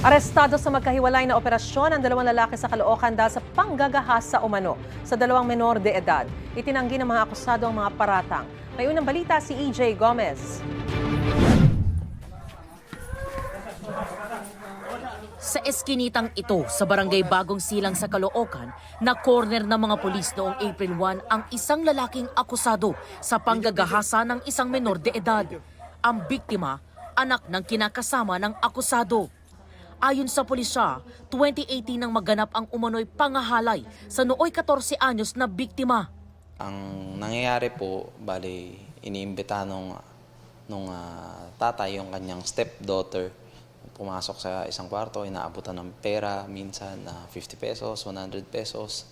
Arestado sa magkahiwalay na operasyon ang dalawang lalaki sa Caloocan dahil sa panggagahasa umano sa dalawang menor de edad. Itinanggi ng mga akusado ang mga paratang. May unang balita si EJ Gomez. Sa eskinitang ito sa Barangay Bagong Silang sa Caloocan, na corner ng mga pulis noong April 1 ang isang lalaking akusado sa panggagahasa ng isang menor de edad. Ang biktima, anak ng kinakasama ng akusado. Ayon sa pulisya, 2018 nang maganap ang umano'y pangahalay sa nooy 14 anyos na biktima. Ang nangyayari po, bali, iniimbita nung tatay yung kanyang stepdaughter. Pumasok sa isang kwarto, inaabutan ng pera, minsan 50 pesos, 100 pesos.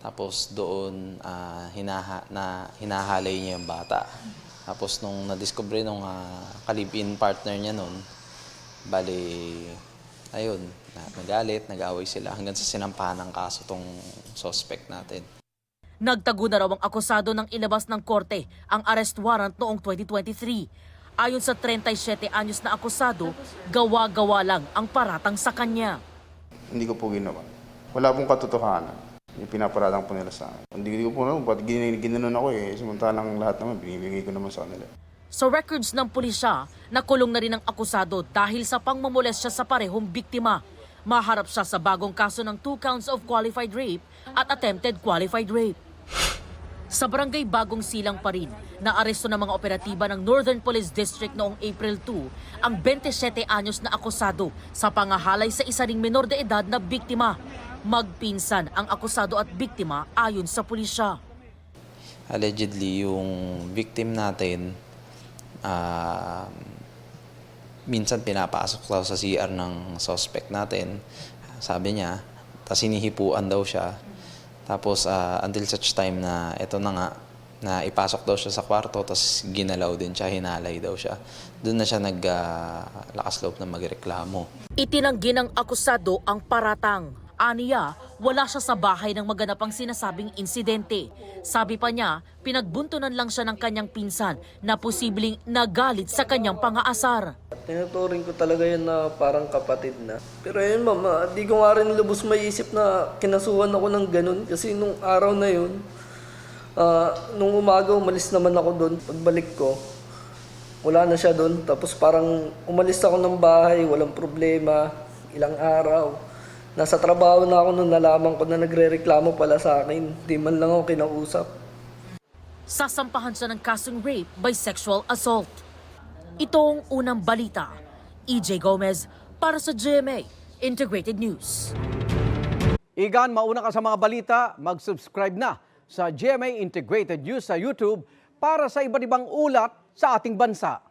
Tapos doon hinahalay niya yung bata. Tapos nung nadiscover nung kalibin partner niya noon, bali, ayun, nagalit, nag-away sila hanggang sa sinampahan ng kaso tong suspect natin. Nagtago na raw ang akusado ng ilabas ng korte ang arrest warrant noong 2023. Ayon sa 37 anyos na akusado, gawa-gawa lang ang paratang sa kanya. Hindi ko po ginawa. Wala pong katotohanan. Yung pinaparatang po nila sa akin. Hindi ko po alam, ba't ginanon ako eh. Samantalang lahat naman, binibigay ko naman sa kanila. Sa records ng pulisya, nakulong na rin ang akusado dahil sa pangmamolestya sa parehong biktima. Maharap siya sa bagong kaso ng 2 counts of qualified rape at attempted qualified rape. Sa Barangay Bagong Silang pa rin, naaresto ng mga operatiba ng Northern Police District noong April 2 ang 27 anyos na akusado sa pangahalay sa isa ring menor de edad na biktima. Magpinsan ang akusado at biktima ayon sa pulisya. Allegedly, yung victim natin, minsan pinapasok daw sa CR ng suspect natin, sabi niya, tapos hinihipuan daw siya. Tapos until such time na ito na nga, na ipasok daw siya sa kwarto, tapos ginalaw din siya, hinalay daw siya. Doon na siya naglakas loob na magreklamo. Itinanggi ng akusado ang paratang. Aniya, wala siya sa bahay nang maganap ang sinasabing insidente. Sabi pa niya, pinagbuntunan lang siya ng kanyang pinsan na posibleng nagalit sa kanyang pangaasar. Tinuturing ko talaga yan na parang kapatid na. Pero yun mama, di ko nga rin lubos maiisip na kinasuhan ako ng ganun. Kasi nung araw na yun, nung umaga umalis naman ako doon. Pagbalik ko, wala na siya doon. Tapos parang umalis ako ng bahay, walang problema, ilang araw. Nasa trabaho na ako nung nalaman ko na nagre-reklamo pala sa akin. Di man lang ako kinausap. Sasampahan siya ng kasong rape by sexual assault. Ito ang unang balita. EJ Gomez para sa GMA Integrated News. Igan, mauna ka sa mga balita, mag-subscribe na sa GMA Integrated News sa YouTube para sa iba't ibang ulat sa ating bansa.